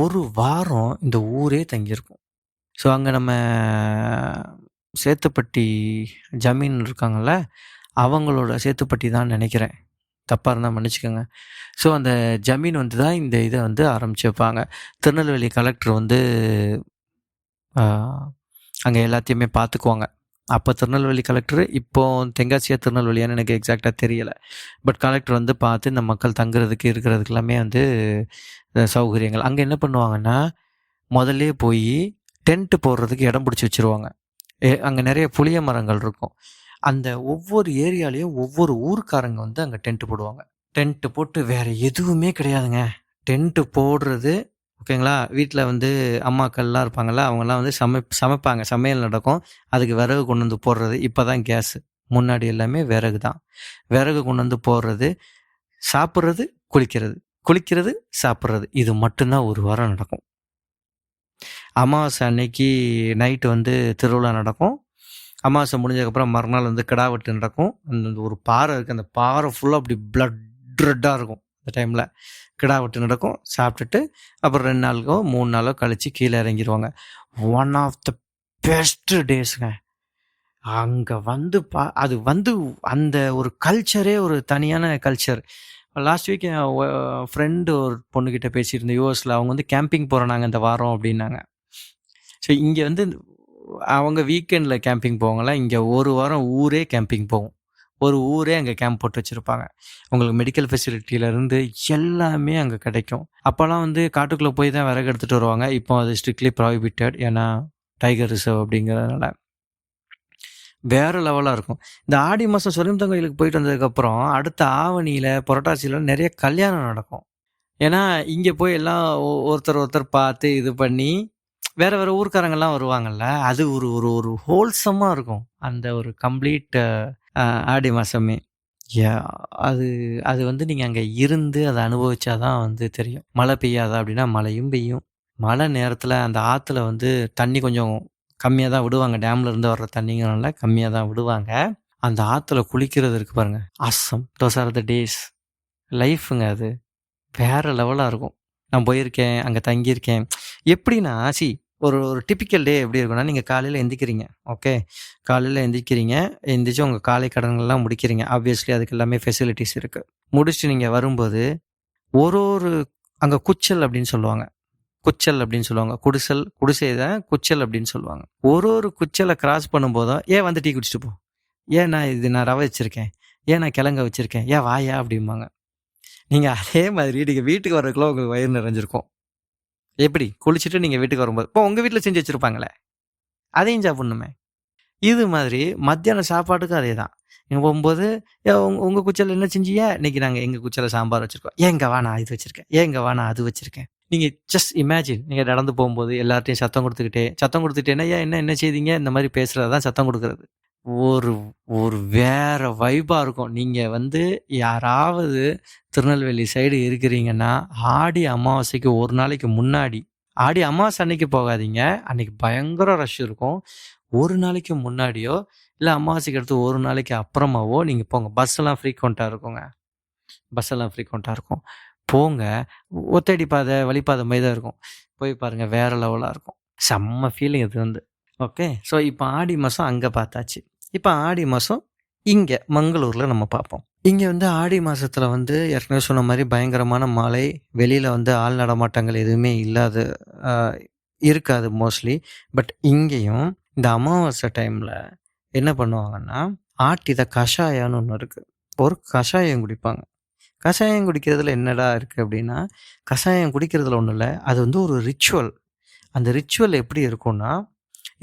1 வாரம் இந்த ஊரே தங்கியிருக்கும். ஸோ, அங்க நம்ம சேத்துப்பட்டி ஜமீன் இருக்காங்கல்ல, அவங்களோட சேத்துப்பட்டி தான் நெனைக்கிறேன். தப்பா இருந்தா மன்னிச்சுக்கங்க. ஸோ, அந்த ஜமீன் வந்து தான் இந்த இத வந்து ஆரம்பிச்சு வைப்பாங்க. திருநெல்வேலி கலெக்டர் வந்து ஆ அங்க எல்லாத்தையுமே பார்த்துக்குவாங்க. அப்ப திருநெல்வேலி கலெக்டர், இப்போ தென்காசியா திருநெல்வேலியான்னு எனக்கு எக்ஸாக்ட்டா தெரியல. பட் கலெக்டர் வந்து பார்த்து இந்த மக்கள் தங்குறதுக்கு, இருக்கிறதுக்கு எல்லாமே வந்து சௌகரியங்கள். அங்க என்ன பண்ணுவாங்கன்னா, முதல்லயே போயி டென்ட் போடுறதுக்கு இடம் பிடிச்சு வச்சுருவாங்க. அங்க நெறைய புளிய மரங்கள் இருக்கும். அந்த ஒவ்வொரு ஏரியாலயும் ஒவ்வொரு ஊர்க்காரங்க வந்து அங்க டென்ட் போடுவாங்க. டென்ட் போட்டு வேற எதுவுமே கிடையாதுங்க. டென்ட் போடுறது ஓகேங்களா? வீட்ல வந்து அம்மாக்கள்லாம் இருப்பாங்கல்ல, அவங்கலாம் வந்து சமைப்பாங்க. சமையல் நடக்கும். அதுக்கு விறகு கொண்டு வந்து போடுறது. இப்ப தான் கேஸு. முன்னாடி எல்லாமே விறகு தான். விறகு கொண்டு வந்து போடுறது, சாப்பிடுறது, குளிக்கிறது. குளிக்கிறது, சாப்பிடுறது. இது மட்டும் தான் 1 வாரம் நடக்கும். அமாவாசை அன்னைக்கு நைட்டு வந்து திருவிழா நடக்கும். அமாவாசை முடிஞ்சதுக்கப்புறம் மறுநாள் வந்து கிடா வெட்டு நடக்கும். அந்த ஒரு பாறை இருக்குது. அந்த பாறை ஃபுல்லாக அப்படி பிளட் ரெட்டாக இருக்கும் அந்த டைமில். கிடா வெட்டு நடக்கும். சாப்பிட்டுட்டு அப்புறம் 2 நாளுக்கோ 3 நாளோ கழித்து கீழே இறங்கிடுவாங்க. ஒன் ஆஃப் த பெஸ்ட் டேஸுங்க. அங்கே வந்து அது வந்து அந்த ஒரு கல்ச்சரே ஒரு தனியான கல்ச்சர். லாஸ்ட் வீக் என் ஃப்ரெண்டு ஒரு பொண்ணுக்கிட்ட பேசியிருந்தேன் யூஎஸில். அவங்க வந்து கேம்பிங் போகிறோம் நாங்கள் இந்த வாரம் அப்படின்னாங்க. ஸோ இங்கே வந்து அவங்க வீக்கெண்டில் கேம்பிங் போவாங்களா, இங்கே 1 வாரம் ஊரே கேம்பிங் போகும். ஒரு ஊரே அங்கே கேம்ப் போட்டு வச்சுருப்பாங்க. உங்களுக்கு மெடிக்கல் ஃபெசிலிட்டியிலேருந்து எல்லாமே அங்கே கிடைக்கும். அப்போல்லாம் வந்து காட்டுக்குள்ளே போய் தான் விறகு எடுத்துகிட்டு வருவாங்க. இப்போ அது ஸ்ட்ரிக்ட்லி ப்ராஹிபிட்டட். ஏன்னா டைகர் ரிசர்வ் அப்படிங்கிறதுனால. வேறு லெவலாக இருக்கும். இந்த ஆடி மாதம் சொரிமுத்தன் கோயிலுக்கு போயிட்டு வந்ததுக்கப்புறம் அடுத்த ஆவணியில் புரட்டாசியில் நிறைய கல்யாணம் நடக்கும். ஏன்னா இங்கே போய் எல்லாம் ஒருத்தர் ஒருத்தர் பார்த்து இது பண்ணி வேற வேற ஊர்க்காரங்கெல்லாம் வருவாங்கல்ல, அது ஒரு ஒரு ஒரு ஹோல்சமாக இருக்கும் அந்த ஒரு கம்ப்ளீட் ஆடி மாதமே. யா அது அது வந்து நீங்கள் அங்கே இருந்து அதை அனுபவிச்சா தான் வந்து தெரியும். மழை பெய்யாதா அப்படின்னா மழையும் பெய்யும். மழை நேரத்தில் அந்த ஆற்றுல வந்து தண்ணி கொஞ்சம் கம்மியாக தான் விடுவாங்க. டேம்ல இருந்து வர்ற தண்ணிங்கிறனால கம்மியாக தான் விடுவாங்க. அந்த ஆற்றுல குளிக்கிறது இருக்கு பாருங்க, awesome. Those are the days. லைஃபுங்க அது. வேற லெவலாக இருக்கும். நான் போயிருக்கேன், அங்கே தங்கியிருக்கேன். எப்படின்னா ஒரு ஒரு டிப்பிக்கல் டே எப்படி இருக்குன்னா, நீங்கள் காலையில் எந்திக்கிறீங்க. ஓகே, காலையில் எந்திக்கிறீங்க. எந்திரிச்சு உங்கள் காலை கடன்கள்லாம் முடிக்கிறீங்க. ஆப்வியஸ்லி அதுக்கு எல்லாமே ஃபெசிலிட்டிஸ் இருக்குது. முடிச்சுட்டு நீங்கள் வரும்போது ஒரு ஒரு அங்கே குச்சல் அப்படின்னு சொல்லுவாங்க. குச்சல் அப்படின்னு சொல்லுவாங்க. குடிசை தான் குச்சல் அப்படின்னு சொல்லுவாங்க. ஒரு ஒரு குச்சலை கிராஸ் பண்ணும்போதும், ஏன் வந்து டீ குடிச்சிட்டு போ, ஏன் நான் ரவை வச்சுருக்கேன், ஏன் நான் கிழங்க வச்சுருக்கேன், ஏன் வாயா அப்படிம்பாங்க. நீங்கள் அதே மாதிரி நீங்கள் வீட்டுக்கு வர்றதுக்குள்ள உங்களுக்கு வயிறு நிறைஞ்சிருக்கும். எப்படி குளிச்சுட்டு நீங்கள் வீட்டுக்கு வரும்போது இப்போ உங்கள் வீட்டில் செஞ்சு வச்சுருப்பாங்களே, அதையும் சாப்பிட்ணுமே. இது மாதிரி மத்தியானம் சாப்பாட்டுக்கும் அதே தான். நீங்கள் போகும்போது உங்கள் குச்சலில் என்ன செஞ்சீங்க, இன்னைக்கு நாங்கள் எங்கள் குச்சலில் சாம்பார் வச்சுருக்கோம், ஏங்க வா நான் இது வச்சுருக்கேன், ஏங்க வா நான் அது வச்சுருக்கேன். நீங்கள் ஜஸ்ட் இமேஜின், நீங்கள் நடந்து போகும்போது எல்லார்ட்டையும் சத்தம் கொடுத்துக்கிட்டேன்னா ஏன் என்ன என்ன செய்தீங்க இந்த மாதிரி பேசுகிறது தான் சத்தம் கொடுக்குறது. ஒரு ஒரு வேற வைபாக இருக்கும். நீங்கள் வந்து யாராவது திருநெல்வேலி சைடு இருக்கிறீங்கன்னா, ஆடி அமாவாசைக்கு 1 நாளைக்கு முன்னாடி, ஆடி அமாவாசை அன்னைக்கு போகாதீங்க. அன்னைக்கு பயங்கர ரஷ் இருக்கும். 1 நாளைக்கு முன்னாடியோ, இல்லை அமாவாசைக்கு அடுத்து 1 நாளைக்கு அப்புறமாவோ நீங்கள் போங்க. பஸ்ஸெல்லாம் ஃப்ரீக்வெண்ட்டாக இருக்குங்க. பஸ்ஸெல்லாம் ஃப்ரீக்வெண்ட்டாக இருக்கும். போங்க. ஒத்தடி பாதை, வழிப்பாதை மாதிரி தான் இருக்கும். போய் பாருங்கள், வேறு லெவலாக இருக்கும். செம்ம ஃபீலிங் இது வந்து. ஓகே. ஸோ இப்போ ஆடி மாதம் அங்கே பார்த்தாச்சு. இப்போ ஆடி மாதம் இங்கே மங்களூரில் நம்ம பார்ப்போம். இங்கே வந்து ஆடி மாதத்தில் வந்து ஏற்கனவே சொன்ன மாதிரி பயங்கரமான மழை, வெளியில் வந்து ஆள் நடமாட்டங்கள் எதுவுமே இல்லாத இருக்காது மோஸ்ட்லி. பட் இங்கேயும் இந்த அமாவாசை டைமில் என்ன பண்ணுவாங்கன்னா, ஆட்டித கஷாயம்னு ஒன்று இருக்குது. ஒரு கஷாயம் குடிப்பாங்க. கஷாயம் குடிக்கிறதுல என்னடா இருக்குது அப்படின்னா, கஷாயம் குடிக்கிறதுல ஒன்றும் இல்லை, அது வந்து ஒரு ரிச்சுவல். அந்த ரிச்சுவல் எப்படி இருக்கும்னா,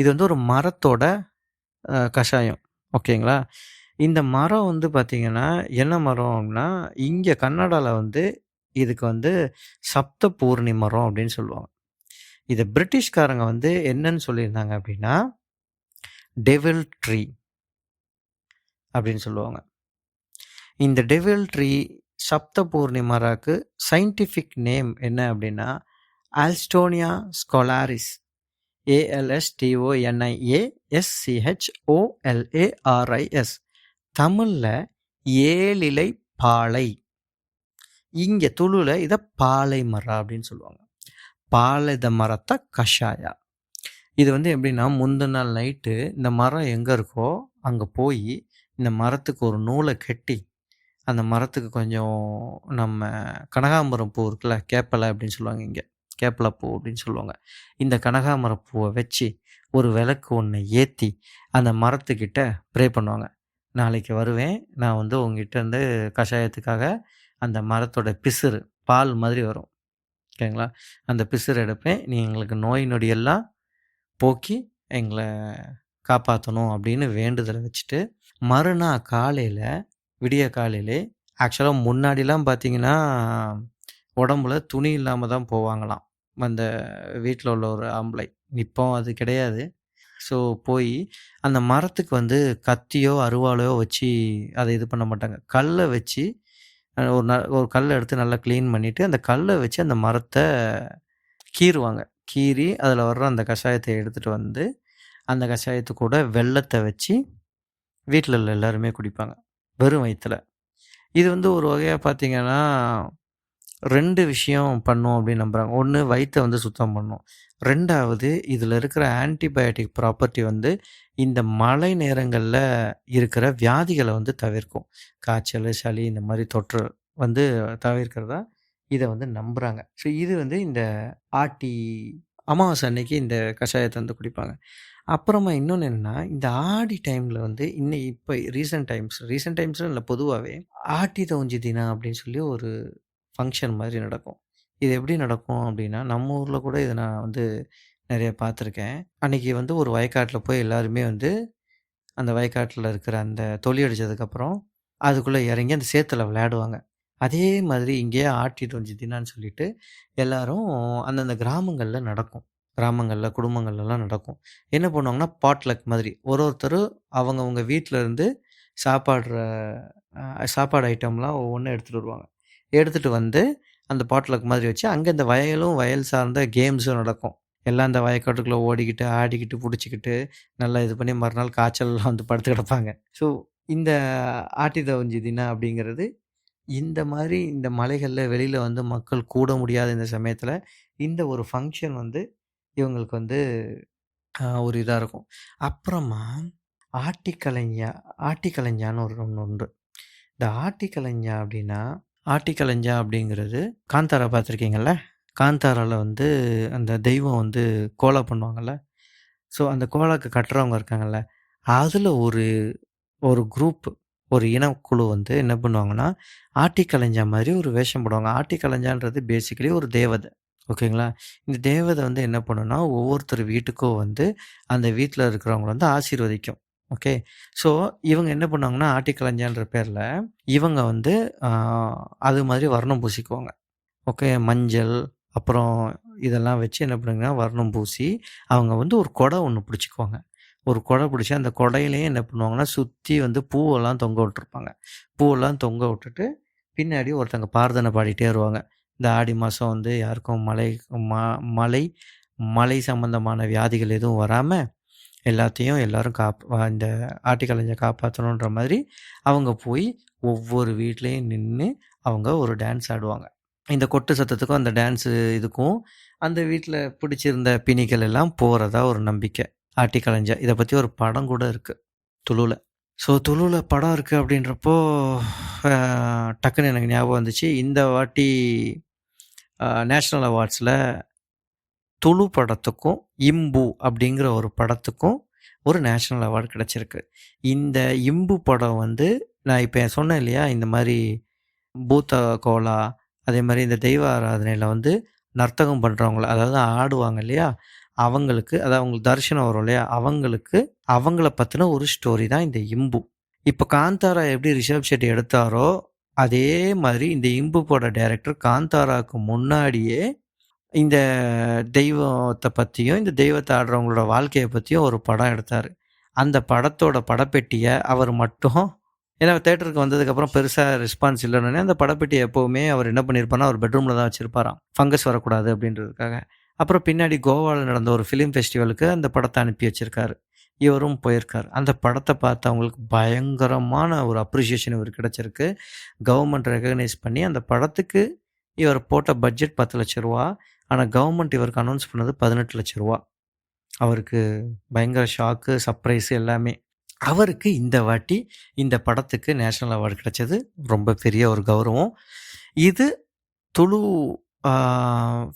இது வந்து ஒரு மரத்தோட கஷாயம். ஓகேங்களா? இந்த மரம் வந்து பார்த்திங்கன்னா, என்ன மரம் அப்படின்னா, இங்கே கன்னடாவில் வந்து இதுக்கு வந்து சப்தபூர்ணி மரம் அப்படின்னு சொல்லுவாங்க. இதை பிரிட்டிஷ்காரங்க வந்து என்னன்னு சொல்லியிருந்தாங்க அப்படின்னா, டெவில் ட்ரீ அப்படின்னு சொல்லுவாங்க. இந்த டெவில் ட்ரீ சப்தபூர்ணி மராக்கு சயின்டிஃபிக் நேம் என்ன அப்படின்னா, ஆல்ஸ்டோனியா ஸ்கொலாரிஸ். ALSTONIA SCHOLARIS. தமிழ்ல ஏலிலை பாலை. இங்க துளுல இத பாலை மரம் அப்படின்னு சொல்லுவாங்க. பாலைத மரத்த கஷாயா. இது வந்து எப்படின்னா, முந்தின நாள் நைட்டு இந்த மரம் எங்க இருக்கோ அங்க போயி, இந்த மரத்துக்கு ஒரு நூல கட்டி, அந்த மரத்துக்கு கொஞ்சம் நம்ம கனகாம்பரம் பூ இருக்குல்ல, கேப்பலை அப்படின்னு சொல்லுவாங்க இங்க. கேப்பலை பூ அப்படின்னு சொல்லுவாங்க. இந்த கனகாம்பர பூவை வச்சு ஒரு விளக்கு ஒன்று ஏற்றி அந்த மரத்துக்கிட்ட ப்ரே பண்ணுவாங்க. நாளைக்கு வருவேன், நான் வந்து உங்ககிட்ட இருந்து கஷாயத்துக்காக அந்த மரத்தோட பிசிறு பால் மாதிரி வரும், ஓகேங்களா? அந்த பிசிறு எடுப்பேன், நீ எங்களுக்கு நோய் நொடியெல்லாம் போக்கி எங்களை காப்பாற்றணும் அப்படின்னு வேண்டுதலை வச்சுட்டு, மறுநாள் காலையில் விடிய காலையிலே, ஆக்சுவலாக முன்னாடிலாம் பார்த்தீங்கன்னா உடம்புல துணி இல்லாமல் தான் போவாங்களாம் அந்த வீட்டில் உள்ள ஒரு ஆம்பளை. இப்போ அது கிடையாது. ஸோ போய் அந்த மரத்துக்கு வந்து கத்தியோ அருவாளையோ வச்சு அதை இது பண்ண மாட்டாங்க. கல்லை வச்சு ஒரு கல்லை எடுத்து நல்லா க்ளீன் பண்ணிவிட்டு அந்த கல்லை வச்சு அந்த மரத்தை கீறுவாங்க. கீறி அதில் வர்ற அந்த கஷாயத்தை எடுத்துகிட்டு வந்து அந்த கஷாயத்து கூட வெல்லத்தை வச்சு வீட்டில் உள்ள எல்லாருமே குடிப்பாங்க வெறும் வயிற்றுல. இது வந்து ஒரு வகையாக பார்த்தீங்கன்னா 2 விஷயம் பண்ணும் அப்படின்னு நம்புகிறாங்க. ஒன்று, வயிற்றை வந்து சுத்தம் பண்ணும். 2வது, இதில் இருக்கிற ஆன்டிபயோட்டிக் ப்ராப்பர்ட்டி வந்து இந்த மழை நேரங்களில் இருக்கிற வியாதிகளை வந்து தவிர்க்கும். காய்ச்சல், சளி இந்த மாதிரி தொற்று வந்து தவிர்க்கிறதா இதை வந்து நம்புகிறாங்க. ஸோ இது வந்து இந்த ஆட்டி அமாவாசை அன்னைக்கு இந்த கஷாயத்தை வந்து குடிப்பாங்க. அப்புறமா இன்னொன்று என்னென்னா, இந்த ஆடி டைமில் வந்து இப்போ ரீசெண்ட் டைம்ஸில் இல்லை, பொதுவாகவே ஆட்டி தவுஞ்சி தினம் அப்படின்னு சொல்லி ஒரு ஃபங்க்ஷன் மாதிரி நடக்கும். இது எப்படி நடக்கும் அப்படின்னா, நம்ம ஊரில் கூட இதை நான் வந்து நிறைய பார்த்துருக்கேன். அன்றைக்கி வந்து ஒரு வயக்காட்டில் போய் எல்லாருமே வந்து அந்த வயக்காட்டில் இருக்கிற அந்த தொலி அடித்ததுக்கப்புறம் அதுக்குள்ளே இறங்கி அந்த சேத்துல விளையாடுவாங்க. அதே மாதிரி இங்கேயே ஆட்டி தவுஞ்சி தினான்னு சொல்லிட்டு எல்லாரும் அந்தந்த கிராமங்களில் நடக்கும். கிராமங்களில் குடும்பங்கள்லாம் நடக்கும். என்ன பண்ணுவாங்கன்னா, பாட்லக் மாதிரி ஒருத்தர் அவங்கவுங்க வீட்டில் இருந்து சாப்பாடுற சாப்பாடு ஐட்டம்லாம் ஒவ்வொன்றும் எடுத்துகிட்டு வருவாங்க. எடுத்துகிட்டு வந்து அந்த பாட்லக் மாதிரி வச்சு அங்கே இந்த வயல் சார்ந்த கேம்ஸும் நடக்கும். எல்லாம் அந்த வயக்காட்டுக்குள்ளே ஓடிக்கிட்டு ஆடிக்கிட்டு பிடிச்சிக்கிட்டு நல்லா இது பண்ணி மறுநாள் காய்ச்சல்லாம் வந்து படுத்து கிடப்பாங்க. ஸோ இந்த ஆட்டி தவுஞ்சி தினம் அப்படிங்கிறது இந்த மாதிரி இந்த மலைகளில் வெளியில் வந்து மக்கள் கூட முடியாத இந்த சமயத்தில் இந்த ஒரு ஃபங்க்ஷன் வந்து இவங்களுக்கு வந்து ஒரு இதாக இருக்கும். அப்புறமா ஆட்டிக்கலைஞ்சான்னு ஒன்று உண்டு. இந்த ஆட்டிக்கலைஞ்சா அப்படின்னா, ஆட்டிக்கலைஞ்சா அப்படிங்கிறது காந்தாரா பார்த்துருக்கீங்கள்ல? காந்தாராவில் வந்து அந்த தெய்வம் வந்து கோலா பண்ணுவாங்கள்ல? ஸோ அந்த கோலாக்கு கட்டுறவங்க இருக்காங்கள்ல, அதில் ஒரு குரூப், ஒரு இனக்குழு வந்து என்ன பண்ணுவாங்கன்னா, ஆட்டிக்கலைஞ்சா மாதிரி ஒரு வேஷம் போடுவாங்க. ஆட்டிக்கலைஞ்சான்றது பேசிக்கலி ஒரு தேவதை, ஓகேங்களா? இந்த தேவதை வந்து என்ன பண்ணுன்னா, ஒவ்வொருத்தர் வீட்டுக்கும் வந்து அந்த வீட்டில் இருக்கிறவங்கள வந்து ஆசீர்வதிக்கும். ஓகே. ஸோ இவங்க என்ன பண்ணுவாங்கன்னா, ஆட்டிக்கலைஞ்சான்ற பேரில் இவங்க வந்து அது மாதிரி வர்ணம் பூசிக்குவாங்க. ஓகே. மஞ்சள் அப்புறம் இதெல்லாம் வச்சு என்ன பண்ணுங்கன்னா, வர்ணம் பூசி அவங்க வந்து ஒரு குடம் ஒன்று பிடிச்சிக்குவாங்க. ஒரு குடை பிடிச்சி அந்த குடையிலேயே என்ன பண்ணுவாங்கன்னா, சுற்றி வந்து பூவெல்லாம் தொங்க விட்டுருப்பாங்க. பூவெல்லாம் தொங்க விட்டுட்டு பின்னாடி ஒருத்தங்க பாரதனை பாடிட்டே வருவாங்க. இந்த ஆடி மாதம் வந்து யாருக்கும் மழை மழை சம்பந்தமான வியாதிகள் எதுவும் வராமல் எல்லாத்தையும் எல்லோரும் இந்த ஆட்டிக்கலைஞ்சை காப்பாற்றணுன்ற மாதிரி அவங்க போய் ஒவ்வொரு வீட்லேயும் நின்று அவங்க ஒரு டான்ஸ் ஆடுவாங்க. இந்த கொட்டு சத்தத்துக்கும் அந்த டான்ஸு இதுக்கும் அந்த வீட்டில் பிடிச்சிருந்த பிணிகள் எல்லாம் போகிறதா ஒரு நம்பிக்கை. ஆட்டிக்கலைஞ்சா இதை பற்றி ஒரு படம் கூட இருக்குது துளுவில். ஸோ துளுவில் படம் இருக்குது அப்படின்றப்போ டக்குன்னு எனக்கு ஞாபகம் வந்துச்சு. இந்த வாட்டி நேஷ்னல் அவார்ட்ஸில் துளு படத்துக்கும் இம்பு அப்படிங்கிற ஒரு படத்துக்கும் ஒரு நேஷ்னல் அவார்டு கிடச்சிருக்கு. இந்த இம்பு படம் வந்து நான் இப்போ சொன்னேன் இல்லையா, இந்த மாதிரி பூத்த கோலா அதே மாதிரி இந்த தெய்வ ஆராதனையில் வந்து நர்த்தகம் பண்ணுறவங்கள, அதாவது ஆடுவாங்க இல்லையா, அவங்களுக்கு, அதாவது அவங்களுக்கு தரிசனம் வரும் இல்லையா, அவங்கள பற்றின ஒரு ஸ்டோரி தான் இந்த இம்பு. இப்போ காந்தாரா எப்படி ரிஷப் ஷெட்டி எடுத்தாரோ அதே மாதிரி இந்த இம்பு பட டைரக்டர் காந்தாராவுக்கு முன்னாடியே இந்த தெய்வத்தை பற்றியும் இந்த தெய்வத்தை ஆடுறவங்களோட வாழ்க்கையை பற்றியும் ஒரு படம் எடுத்தார். அந்த படத்தோட படப்பெட்டியை அவர் மட்டும் ஏன்னா தியேட்டருக்கு வந்ததுக்கப்புறம் பெருசா ரெஸ்பான்ஸ் இல்லன்னோனே, அந்த படப்பெட்டிய எப்பவுமே அவர் என்ன பண்ணியிருப்பார்னா, அவர் பெட்ரூம்ல தான் வச்சிருப்பாராம். ஃபங்கஸ் வரக்கூடாது அப்படின்றதுக்காக. அப்புறம் பின்னாடி கோவால நடந்த ஒரு ஃபிலிம் ஃபெஸ்டிவலுக்கு அந்த படத்த அனுப்பி வச்சிருக்காரு. இவரும் போயிருக்காரு. அந்த படத்த பார்த்து அவங்களுக்கு பயங்கரமான ஒரு அப்ரிசியேஷன் இவருக்கு கிடைச்சிருக்கு. கவர்மெண்ட் ரெகக்னைஸ் பண்ணி அந்த படத்துக்கு இவர் போட்ட பட்ஜெட் ரூ. 10,00,000. ஆனா கவர்மெண்ட் இவருக்கு அனௌன்ஸ் பண்ணது ரூ. 18,00,000. அவருக்கு பயங்கர ஷாக்கு, சர்ப்ரைஸ் எல்லாமே. அவருக்கு இந்த வாட்டி இந்த படத்துக்கு நேஷனல் அவார்டு கிடைச்சது ரொம்ப பெரிய ஒரு கௌரவம். இது துளு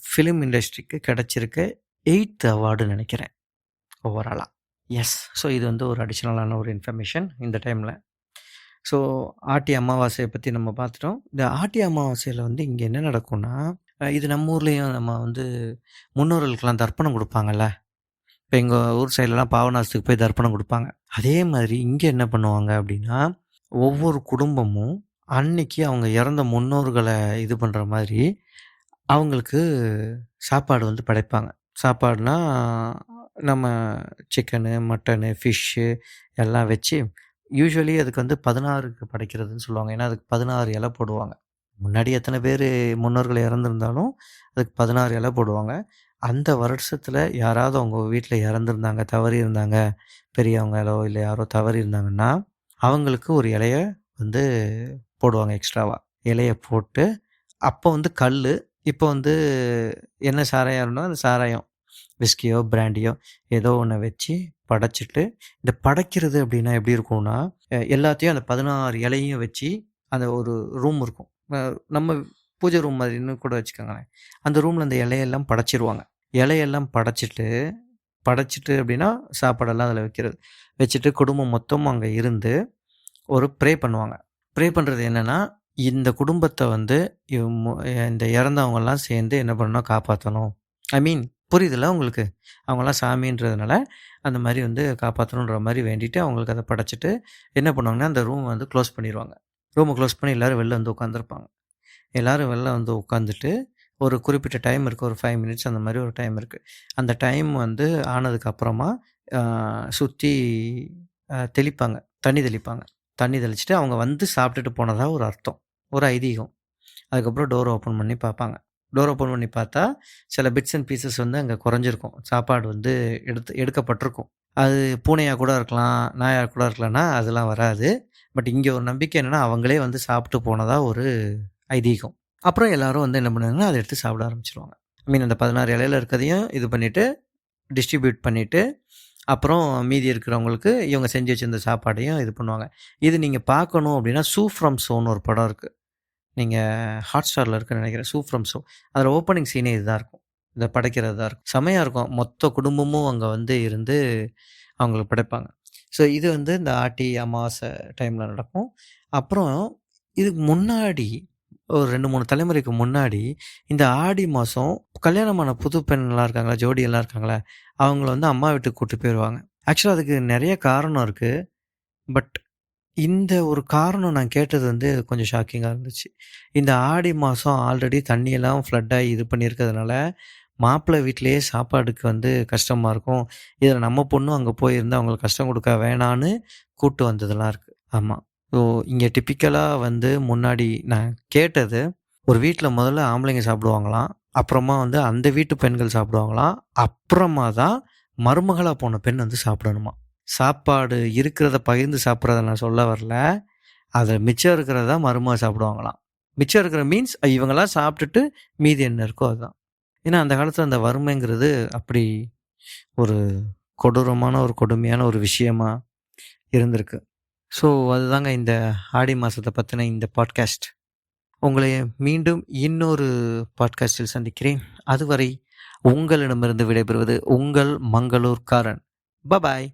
ஃபிலிம் இண்டஸ்ட்ரிக்கு கிடைச்சிருக்க 8th அவார்டுன்னு நினைக்கிறேன் ஓவராலா. எஸ். ஸோ இது வந்து ஒரு அடிஷ்னலான ஒரு இன்ஃபர்மேஷன் இந்த டைமில். ஸோ ஆட்டி அமாவாசையை பற்றி நம்ம பார்த்துட்டோம். இந்த ஆட்டி அமாவாசையில் வந்து இங்கே என்ன நடக்கும்னா, இது நம்ம ஊர்லேயும் நம்ம வந்து முன்னோர்களுக்கெல்லாம் தர்ப்பணம் கொடுப்பாங்கல்ல. இப்போ எங்கள் ஊர் சைட்லலாம் பாவநாசத்துக்கு போய் தர்ப்பணம் கொடுப்பாங்க. அதே மாதிரி இங்கே என்ன பண்ணுவாங்க அப்படின்னா, ஒவ்வொரு குடும்பமும் அன்னைக்கு அவங்க இறந்த முன்னோர்களை இது பண்ணுற மாதிரி அவங்களுக்கு சாப்பாடு வந்து படைப்பாங்க. சாப்பாடுனா நம்ம சிக்கனு, மட்டனு, ஃபிஷ்ஷு எல்லாம் வச்சு யூசுவலி அதுக்கு வந்து 16க்கு படைக்கிறதுன்னு சொல்லுவாங்க. ஏன்னா அதுக்கு 16 இலை போடுவாங்க. முன்னாடி எத்தனை பேர் முன்னோர்கள் இறந்துருந்தாலும் அதுக்கு 16 இலை போடுவாங்க. அந்த வருஷத்தில் யாராவது அவங்க வீட்டில் இறந்துருந்தாங்க, தவறி இருந்தாங்க, பெரியவங்களோ இல்லை யாரோ தவறி இருந்தாங்கன்னா அவங்களுக்கு ஒரு இலைய வந்து போடுவாங்க எக்ஸ்ட்ராவாக. இலைய போட்டு அப்போ வந்து கல், இப்போ வந்து என்ன சாராயம் இருந்தால் அந்த சாராயம் விஸ்கியோ பிராண்டியோ ஏதோ ஒன்று வச்சு படைச்சிட்டு, இந்த படைக்கிறது அப்படின்னா எப்படி இருக்கும்னா, எல்லாத்தையும் அந்த 16 இலையும் வச்சு அந்த ஒரு ரூம் இருக்கும். நம்ம பூஜை ரூம் மாதிரின்னு கூட வச்சுக்கோங்களேன். அந்த ரூமில் அந்த இலையெல்லாம் படைச்சிருவாங்க. இலையெல்லாம் படைச்சிட்டு அப்படின்னா சாப்பாடெல்லாம் அதில் வைக்கிறது. வச்சுட்டு குடும்பம் மொத்தமும் அங்கே இருந்து ஒரு ப்ரே பண்ணுவாங்க. ப்ரே பண்ணுறது என்னென்னா, இந்த குடும்பத்தை வந்து இந்த இறந்தவங்கெல்லாம் சேர்ந்து என்ன பண்ணணும், காப்பாற்றணும். ஐ மீன் புரியுதுல்ல உங்களுக்கு? அவங்களாம் சாமின்றதுனால அந்த மாதிரி வந்து காப்பாற்றணுன்ற மாதிரி வேண்டிட்டு அவங்களுக்கு அதை படைச்சிட்டு என்ன பண்ணுவாங்கன்னா, அந்த ரூம் வந்து க்ளோஸ் பண்ணிடுவாங்க. ரூமை க்ளோஸ் பண்ணி எல்லோரும் வெளில வந்து உட்காந்துருப்பாங்க. எல்லோரும் வெளில வந்து உட்காந்துட்டு ஒரு குறிப்பிட்ட டைம் இருக்குது, ஒரு 5 மினிட்ஸ் அந்த மாதிரி ஒரு டைம் இருக்குது. அந்த டைம் வந்து ஆனதுக்கப்புறமா சுற்றி தெளிப்பாங்க, தண்ணி தெளிப்பாங்க. தண்ணி தெளிச்சுட்டு அவங்க வந்து சாப்பிட்டுட்டு போனதாக ஒரு அர்த்தம், ஒரு ஐதீகம். அதுக்கப்புறம் டோர் ஓப்பன் பண்ணி பார்ப்பாங்க. டோர் ஓப்பன் பண்ணி பார்த்தா சில பிட்ஸ் அண்ட் பீசஸ் வந்து அங்கே குறைஞ்சிருக்கும். சாப்பாடு வந்து எடுக்கப்பட்டிருக்கும். அது பூனையாக கூட இருக்கலாம், நாயாக கூட இருக்கலாம்னா அதெல்லாம் வராது. பட் இங்கே ஒரு நம்பிக்கை என்னென்னா, அவங்களே வந்து சாப்பிட்டு போனதாக ஒரு ஐதீகம். அப்புறம் எல்லோரும் வந்து என்ன பண்ணுவாங்கன்னா, அதை எடுத்து சாப்பிட ஆரம்பிச்சிருவாங்க. ஐ மீன் அந்த 16 இலையில் இருக்கிறதையும் இது பண்ணிவிட்டு டிஸ்ட்ரிபியூட் பண்ணிவிட்டு அப்புறம் மீதி இருக்கிறவங்களுக்கு இவங்க செஞ்சு வச்சிருந்த சாப்பாடையும் இது பண்ணுவாங்க. இது நீங்கள் பார்க்கணும் அப்படின்னா, சூ ஃப்ரம் ஷோன்னு ஒரு படம் இருக்குது. நீங்கள் ஹாட்ஸ்டாரில் இருக்குன்னு நினைக்கிறேன். சூ ஃப்ரம் ஷோ. அதில் ஓப்பனிங் சீனே இதுதான் இருக்கும். இதை படைக்கிறது தான் இருக்கும். செமையாக இருக்கும். மொத்த குடும்பமும் அங்கே வந்து இருந்து அவங்களுக்கு படைப்பாங்க. ஸோ இது வந்து இந்த ஆட்டி அமாவாசை டைமில் நடக்கும். அப்புறம் இதுக்கு முன்னாடி ஒரு 2, 3 தலைமுறைக்கு முன்னாடி இந்த ஆடி மாதம் கல்யாணமான புது பெண்கள்லாம் இருக்காங்களா, ஜோடியெல்லாம் இருக்காங்களா, அவங்கள வந்து அம்மா வீட்டுக்கு கூப்பிட்டு போயிடுவாங்க. ஆக்சுவலாக அதுக்கு நிறைய காரணம் இருக்குது. பட் இந்த ஒரு காரணம் நான் கேட்டது வந்து கொஞ்சம் ஷாக்கிங்காக இருந்துச்சு. இந்த ஆடி மாதம் ஆல்ரெடி தண்ணியெல்லாம் ஃப்ளட்டாகி இது பண்ணியிருக்கிறதுனால மாப்பிள்ளை வீட்டிலேயே சாப்பாடுக்கு வந்து கஷ்டமாக இருக்கும். இதில் நம்ம பொண்ணும் அங்கே போயிருந்து அவங்களுக்கு கஷ்டம் கொடுக்க வேணான்னு கூப்பிட்டு வந்ததெல்லாம் இருக்குது. ஆமாம். ஸோ இங்கே டிப்பிக்கலாக வந்து முன்னாடி நான் கேட்டது, ஒரு வீட்டில் முதல்ல ஆம்பளைங்க சாப்பிடுவாங்களாம், அப்புறமா வந்து அந்த வீட்டு பெண்கள் சாப்பிடுவாங்களாம், அப்புறமா தான் மருமகளாக போன பெண் வந்து சாப்பிடணுமா. சாப்பாடு இருக்கிறத பகிர்ந்து சாப்பிட்றத நான் சொல்ல வரல, அதில் மிச்சம் இருக்கிறத மருமக சாப்பிடுவாங்களாம். மிச்சம் இருக்கிற மீன்ஸ் இவங்களாம் சாப்பிட்டுட்டு மீதி என்ன இருக்கோ அதுதான். ஏன்னா அந்த காலத்தில் அந்த வறுமைங்கிறது அப்படி ஒரு கொடூரமான ஒரு கொடுமையான ஒரு விஷயமா இருந்திருக்கு. ஸோ அதுதாங்க இந்த ஆடி மாதத்தை பற்றின இந்த பாட்காஸ்ட். உங்களை மீண்டும் இன்னொரு பாட்காஸ்டில் சந்திக்கிறேன். அதுவரை உங்களிடமிருந்து விடைபெறுவது உங்கள் மங்களூர்காரன். பாய்.